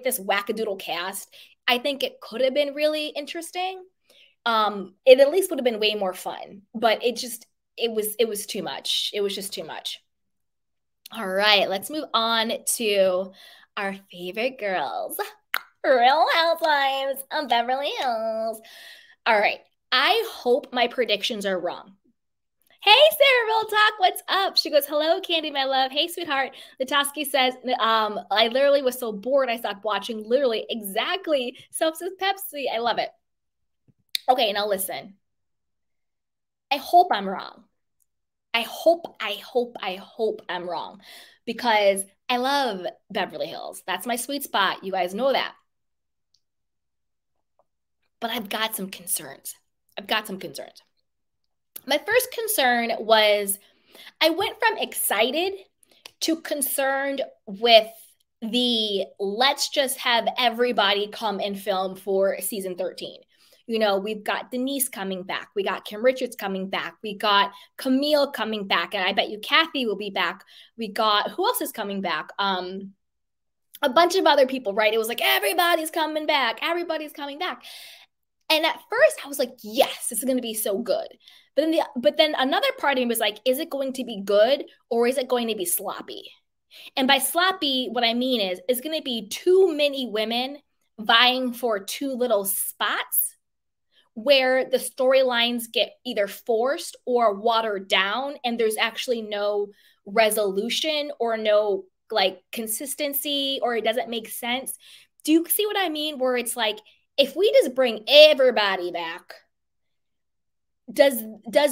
this wackadoodle cast, I think it could have been really interesting. It at least would have been way more fun, but it was too much. It was just too much. All right, let's move on to our favorite girls, Real Housewives of Beverly Hills. All right, I hope my predictions are wrong. Hey, Sarah Real Talk, what's up? She goes, hello, Candy, my love. Hey, sweetheart. Latoski says, I literally was so bored, I stopped watching. Literally, exactly. Self-says Pepsi. I love it. Okay, now listen. I hope I'm wrong. I hope I'm wrong because I love Beverly Hills. That's my sweet spot. You guys know that. But I've got some concerns. My first concern was I went from excited to concerned with the let's just have everybody come and film for season 13. You know, we've got Denise coming back. We got Kim Richards coming back. We got Camille coming back. And I bet you Kathy will be back. We got, who else is coming back? A bunch of other people, right? It was like, everybody's coming back. Everybody's coming back. And at first I was like, yes, this is going to be so good. But then another part of me was like, is it going to be good or is it going to be sloppy? And by sloppy, what I mean is it's going to be too many women vying for too little spots where the storylines get either forced or watered down and there's actually no resolution or no like consistency or it doesn't make sense. Do you see what I mean? Where it's like, if we just bring everybody back, does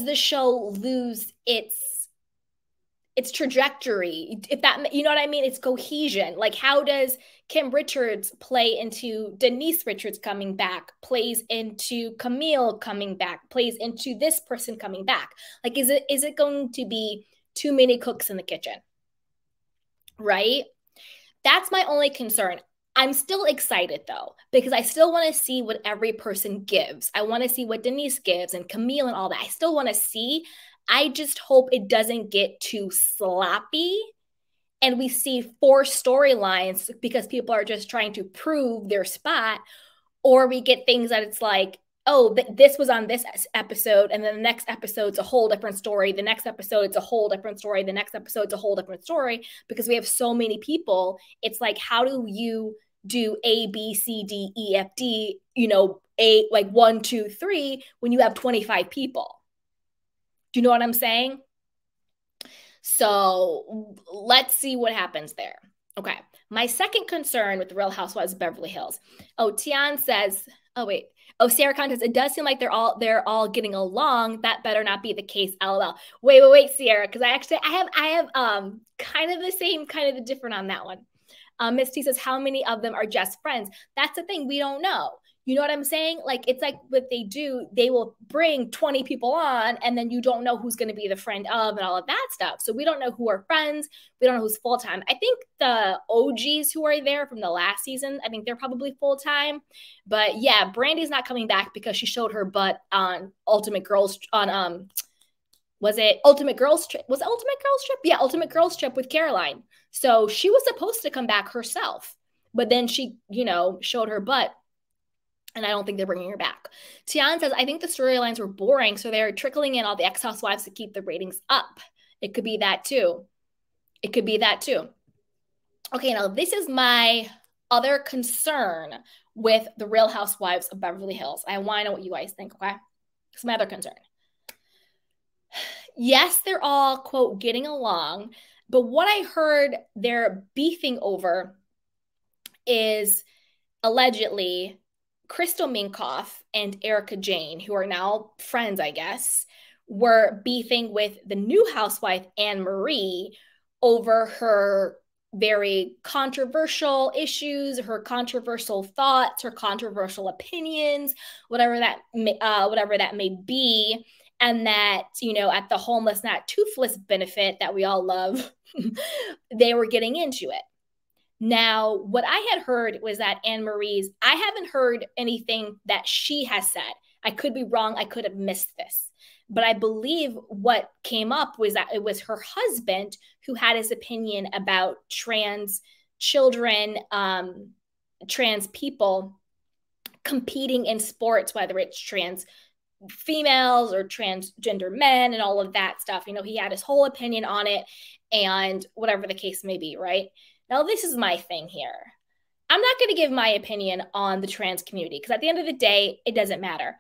the show lose its trajectory? If that, you know what I mean? It's cohesion. Like, how does Kim Richards play into Denise Richards coming back, plays into Camille coming back, plays into this person coming back? Like, is it going to be too many cooks in the kitchen? Right? That's my only concern. I'm still excited though, because I still want to see what every person gives. I want to see what Denise gives and Camille and all that. I still want to see. I just hope it doesn't get too sloppy and we see 4 storylines because people are just trying to prove their spot, or we get things that it's like, oh, this was on this episode, and then the next episode's a whole different story. The next episode, it's a whole different story. The next episode's a whole different story because we have so many people. It's like, how do you do A, B, C, D, E, F, D, you know, like 1, 2, 3 when you have 25 people? Do you know what I'm saying? So let's see what happens there. Okay. My second concern with the Real Housewives of Beverly Hills. Oh, Tian says, oh, wait. Oh, Sarah Contes, it does seem like they're all getting along. That better not be the case. LOL. Wait, Sierra, because I have kind of the same, kind of the different on that one. Miss T says, how many of them are just friends? That's the thing. We don't know. You know what I'm saying? Like, it's like what they do. They will bring 20 people on, and then you don't know who's going to be the friend of and all of that stuff. So we don't know who are friends. We don't know who's full-time. I think the OGs who are there from the last season, I think they're probably full-time. But yeah, Brandy's not coming back because she showed her butt on Ultimate Girls on was it Ultimate Girls Trip? Was it Ultimate Girls Trip? Yeah, Ultimate Girls Trip with Caroline. So she was supposed to come back herself, but then she, you know, showed her butt. And I don't think they're bringing her back. Tian says, I think the storylines were boring, so they're trickling in all the ex-housewives to keep the ratings up. It could be that too. Okay, now this is my other concern with the Real Housewives of Beverly Hills. I want to know what you guys think, okay? It's my other concern. Yes, they're all, quote, getting along, but what I heard they're beefing over is allegedly Crystal Minkoff and Erika Jane, who are now friends, I guess, were beefing with the new housewife, Annemarie, over her very controversial issues, her controversial thoughts, her controversial opinions, whatever that may be. And that, you know, at the homeless, not toothless benefit that we all love, they were getting into it. Now, what I had heard was that Annemarie's, I haven't heard anything that she has said. I could be wrong. I could have missed this. But I believe what came up was that it was her husband who had his opinion about trans children trans people competing in sports, whether it's trans females or transgender men and all of that stuff. You know, he had his whole opinion on it and whatever the case may be, right? Now, this is my thing here. I'm not going to give my opinion on the trans community because at the end of the day, it doesn't matter.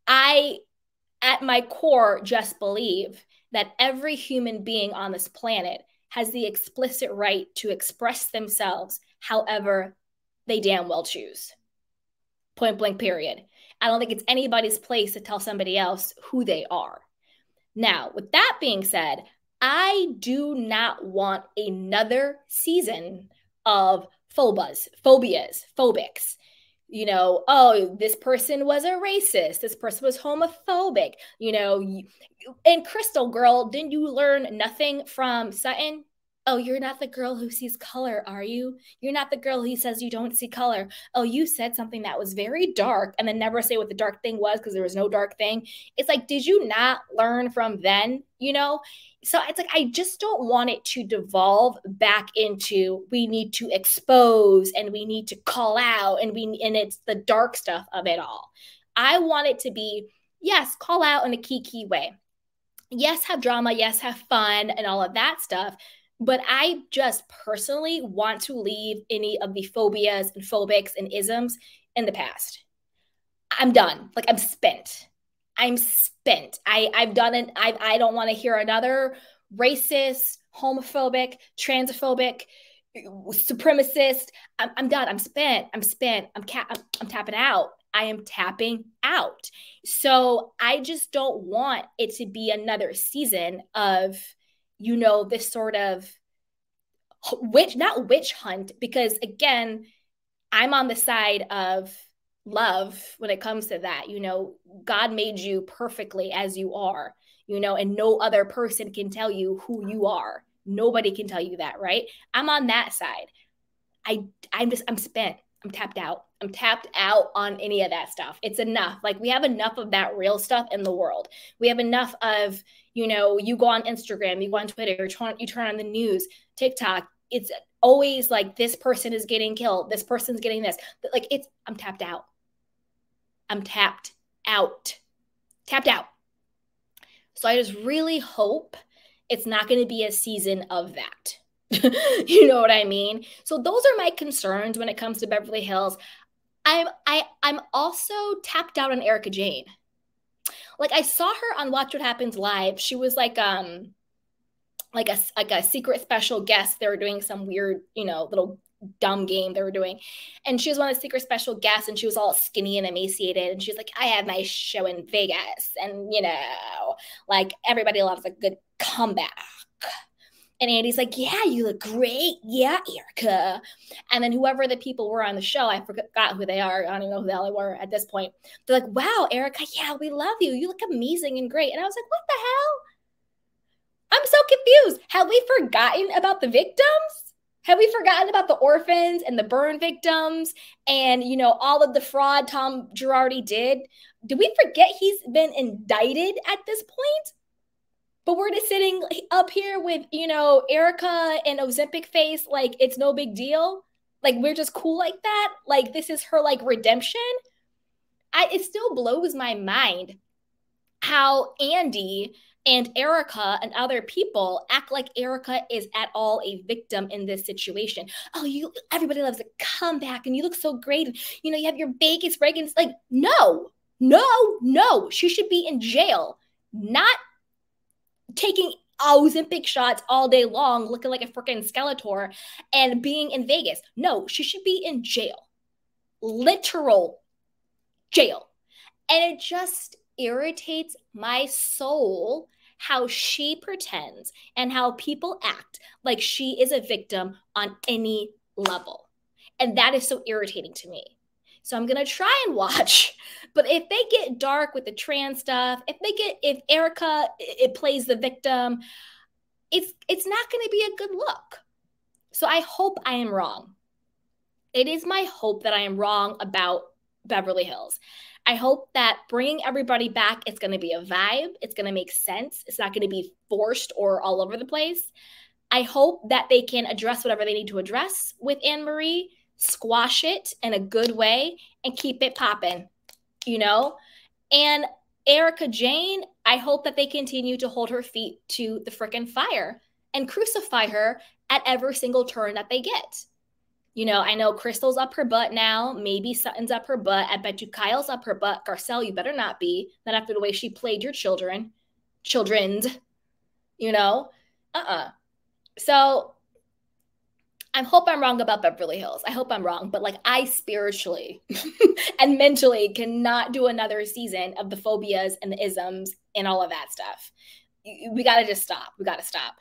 I, at my core, just believe that every human being on this planet has the explicit right to express themselves however they damn well choose. Point blank, period. I don't think it's anybody's place to tell somebody else who they are. Now, with that being said, I do not want another season of phobias, phobics. You know, oh, this person was a racist. This person was homophobic. You know, and Crystal, girl, didn't you learn nothing from Sutton? Oh, you're not the girl who sees color, are you? You're not the girl who says you don't see color. Oh, you said something that was very dark and then never say what the dark thing was because there was no dark thing. It's like, did you not learn from then, you know? So it's like, I just don't want it to devolve back into we need to expose and we need to call out and it's the dark stuff of it all. I want it to be, yes, call out in a key way. Yes, have drama. Yes, have fun and all of that stuff. But I just personally want to leave any of the phobias and phobics and isms in the past. I'm done. Like, I'm spent. I've done it. I don't want to hear another racist, homophobic, transphobic, supremacist. I'm done. I'm spent. I'm tapping out. I am tapping out. So I just don't want it to be another season of, you know, this sort of not witch hunt, because again, I'm on the side of love when it comes to that. You know, God made you perfectly as you are, you know, and no other person can tell you who you are. Nobody can tell you that, right? I'm on that side. I'm spent. I'm tapped out. I'm tapped out on any of that stuff. It's enough. Like, we have enough of that real stuff in the world. We have enough of, you know, you go on Instagram, you go on Twitter, you turn on the news, TikTok. It's always like, this person is getting killed. This person's getting this. Like, I'm tapped out. I'm tapped out. Tapped out. So I just really hope it's not going to be a season of that. You know what I mean? So those are my concerns when it comes to Beverly Hills. I'm also tapped out on Erika Jayne. Like, I saw her on Watch What Happens Live. She was like a secret special guest. They were doing some weird, you know, little dumb game they were doing. And she was one of the secret special guests, and she was all skinny and emaciated. And she's like, I had my show in Vegas. And, you know, like, everybody loves a good comeback. And Andy's like, yeah, you look great. Yeah, Erika. And then whoever the people were on the show, I forgot who they are. I don't even know who the hell they were at this point. They're like, wow, Erika, yeah, we love you. You look amazing and great. And I was like, what the hell? I'm so confused. Have we forgotten about the victims? Have we forgotten about the orphans and the burn victims and, you know, all of the fraud Tom Girardi did? Did we forget he's been indicted at this point? But we're just sitting up here with, you know, Erika and Ozempic face like it's no big deal. Like, we're just cool like that. Like, this is her, like, redemption. It still blows my mind how Andy and Erika and other people act like Erika is at all a victim in this situation. Oh, everybody loves a comeback and you look so great. And, you know, you have your Vegas break. It's like, no. She should be in jail, not taking Ozempic shots all day long, looking like a freaking Skeletor and being in Vegas. No, she should be in jail. Literal jail. And it just irritates my soul how she pretends and how people act like she is a victim on any level. And that is so irritating to me. So I'm going to try and watch, but if they get dark with the trans stuff, if Erika, it plays the victim, it's not going to be a good look. So I hope I am wrong. It is my hope that I am wrong about Beverly Hills. I hope that bringing everybody back, it's going to be a vibe. It's going to make sense. It's not going to be forced or all over the place. I hope that they can address whatever they need to address with Annemarie squash it in a good way, and keep it popping, you know? And Erika Jayne, I hope that they continue to hold her feet to the frickin' fire and crucify her at every single turn that they get. You know, I know Crystal's up her butt now. Maybe Sutton's up her butt. I bet you Kyle's up her butt. Garcelle, you better not be. Not after the way she played your children's, you know? So I hope I'm wrong about Beverly Hills. I hope I'm wrong. But like, I spiritually and mentally cannot do another season of the phobias and the isms and all of that stuff. We got to just stop. We got to stop.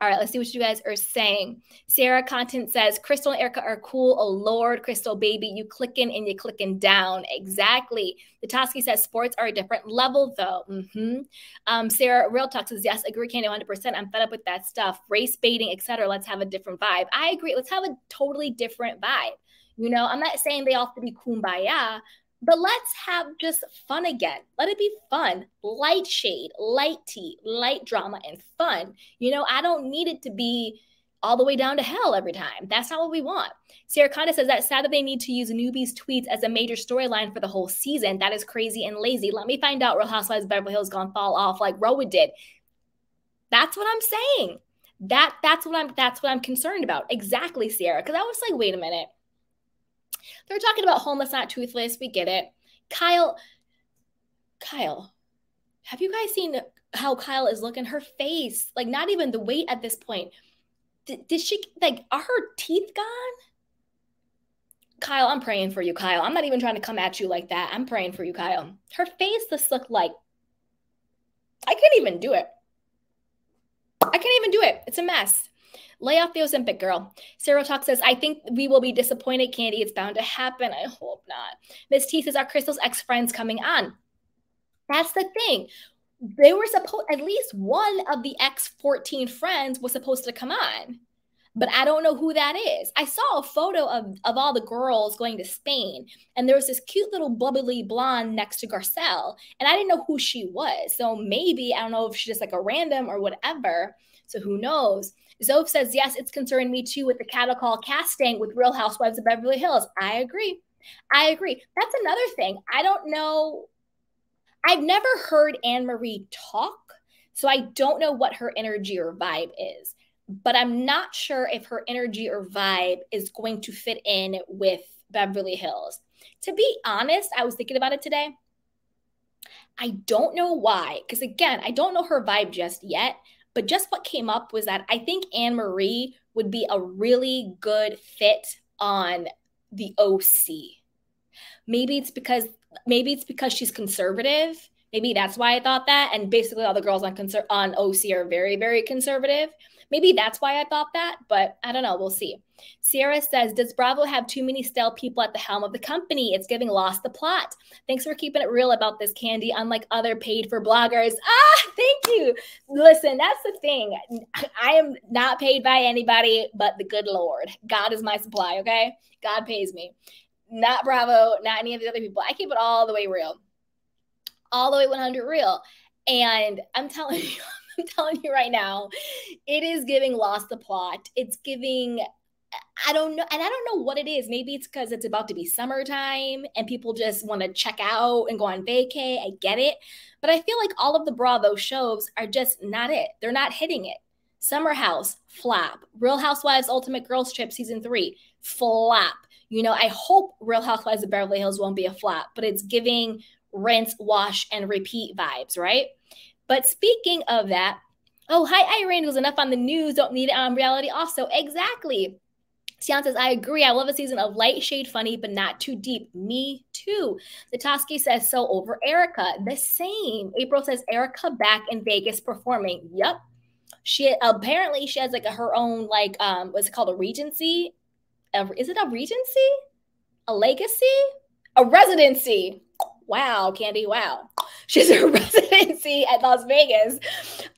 All right, let's see what you guys are saying. Sarah Content says, Crystal and Erika are cool. Oh, Lord, Crystal, baby, you clicking and you clicking down. Exactly. Nataski says, sports are a different level, though. Sarah Real Talk says, yes, agree, Candy, 100%. I'm fed up with that stuff. Race baiting, etc. Let's have a different vibe. I agree. Let's have a totally different vibe. You know, I'm not saying they all have to be kumbaya, but let's have just fun again. Let it be fun. Light shade, light tea, light drama, and fun. You know, I don't need it to be all the way down to hell every time. That's not what we want. Sarah Conda says that sad that they need to use newbies' tweets as a major storyline for the whole season. That is crazy and lazy. Let me find out Real Housewives of Beverly Hills gonna fall off like Roa did. That's what I'm saying. That's what I'm concerned about. Exactly, Sarah. Because I was like, wait a minute. They're talking about homeless, not toothless. We get it. Kyle, have you guys seen how Kyle is looking? Her face, like not even the weight at this point. Did she, like, are her teeth gone? Kyle, I'm praying for you, Kyle. I'm not even trying to come at you like that. I'm praying for you, Kyle. Her face just looked like, I can't even do it. It's a mess. Lay off the Ozempic, girl. Sarah Talk says, I think we will be disappointed, Candy. It's bound to happen. I hope not. Miss T says, are Crystal's ex-friends coming on? That's the thing. They were supposed, at least one of the ex-14 friends was supposed to come on. But I don't know who that is. I saw a photo of all the girls going to Spain, and there was this cute little bubbly blonde next to Garcelle, and I didn't know who she was. So maybe, I don't know if she's just like a random or whatever. So who knows? Zoe says, yes, it's concerning me too with the cattle call casting with Real Housewives of Beverly Hills. I agree. That's another thing. I don't know. I've never heard Annemarie talk, so I don't know what her energy or vibe is. But I'm not sure if her energy or vibe is going to fit in with Beverly Hills. To be honest, I was thinking about it today. I don't know why, because again, I don't know her vibe just yet. But just what came up was that I think Annemarie would be a really good fit on the OC. Maybe it's because she's conservative. Maybe that's why I thought that. And basically all the girls on OC are very, very conservative. Maybe that's why I thought that, but I don't know. We'll see. Sierra says, does Bravo have too many stale people at the helm of the company? It's giving lost the plot. Thanks for keeping it real about this, Candy, unlike other paid for bloggers. Thank you. Listen, that's the thing. I am not paid by anybody but the good Lord. God is my supply, okay? God pays me. Not Bravo, not any of the other people. I keep it all the way real. All the way 100 real. And I'm telling you right now, it is giving lost the plot. It's giving, I don't know. And I don't know what it is. Maybe it's because it's about to be summertime and people just want to check out and go on vacay. I get it. But I feel like all of the Bravo shows are just not it. They're not hitting it. Summer House, flop. Real Housewives Ultimate Girls Trip Season 3, flop. You know, I hope Real Housewives of Beverly Hills won't be a flop, but it's giving rinse, wash, and repeat vibes, right? But speaking of that, oh, hi, Irene, was enough on the news. Don't need it on reality also. Exactly. Sian says, I agree. I love a season of light shade funny, but not too deep. Me too. Zatoski says, so over Erika. The same. April says, Erika back in Vegas performing. Yep. She has like her own, like, what's it called? A regency? Is it a regency? A legacy? A residency. Wow, Candy, wow. She's a residency at Las Vegas.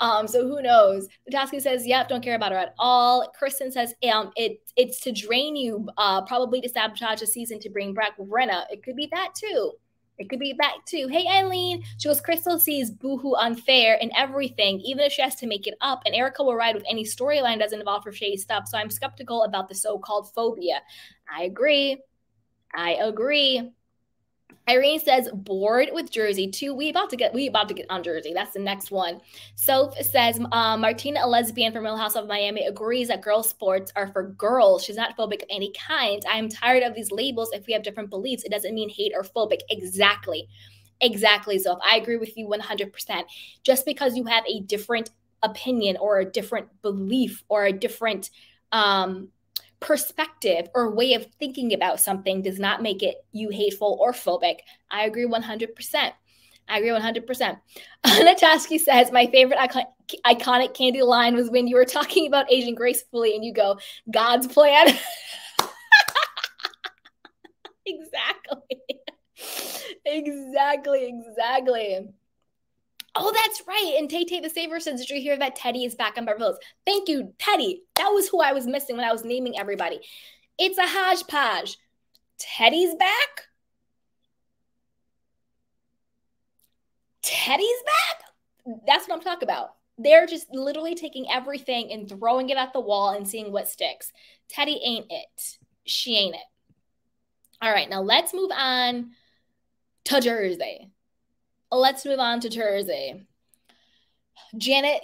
So who knows? Nataski says, yep, don't care about her at all. Kristen says, it's to drain you, probably to sabotage a season to bring back Brenna. It could be that too. It could be that too. Hey, Eileen. She goes, Crystal sees boohoo unfair in everything, even if she has to make it up. And Erika will ride with any storyline that doesn't involve her shady stuff. So I'm skeptical about the so-called phobia. I agree. Irene says bored with Jersey too. We about to get on Jersey. That's the next one. Soph says Martina, a lesbian from Real House of Miami, agrees that girls' sports are for girls. She's not phobic of any kind. I am tired of these labels. If we have different beliefs, it doesn't mean hate or phobic. Exactly, Soph. I agree with you 100%. Just because you have a different opinion or a different belief or a different perspective or way of thinking about something does not make it you hateful or phobic. I agree 100%. Natasky says, my favorite iconic candy line was when you were talking about aging gracefully and you go, God's plan. Exactly. Oh, that's right. And Tay the Saver says, did you hear that Teddi is back on Beverly Hills? Thank you, Teddi. That was who I was missing when I was naming everybody. It's a hodgepodge. Teddi's back? That's what I'm talking about. They're just literally taking everything and throwing it at the wall and seeing what sticks. Teddi ain't it. She ain't it. All right, now let's move on to Jersey. Janet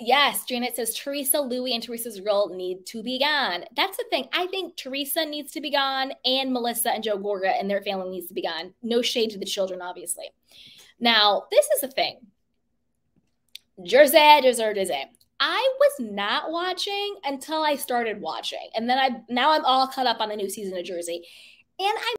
says Teresa, Louie, and Teresa's girl need to be gone. That's the thing. I think Teresa needs to be gone, and Melissa and Joe Gorga and their family needs to be gone. No shade to the children, obviously. Now, this is the thing. Jersey. I was not watching until I started watching. And then now I'm all caught up on the new season of Jersey. And I'm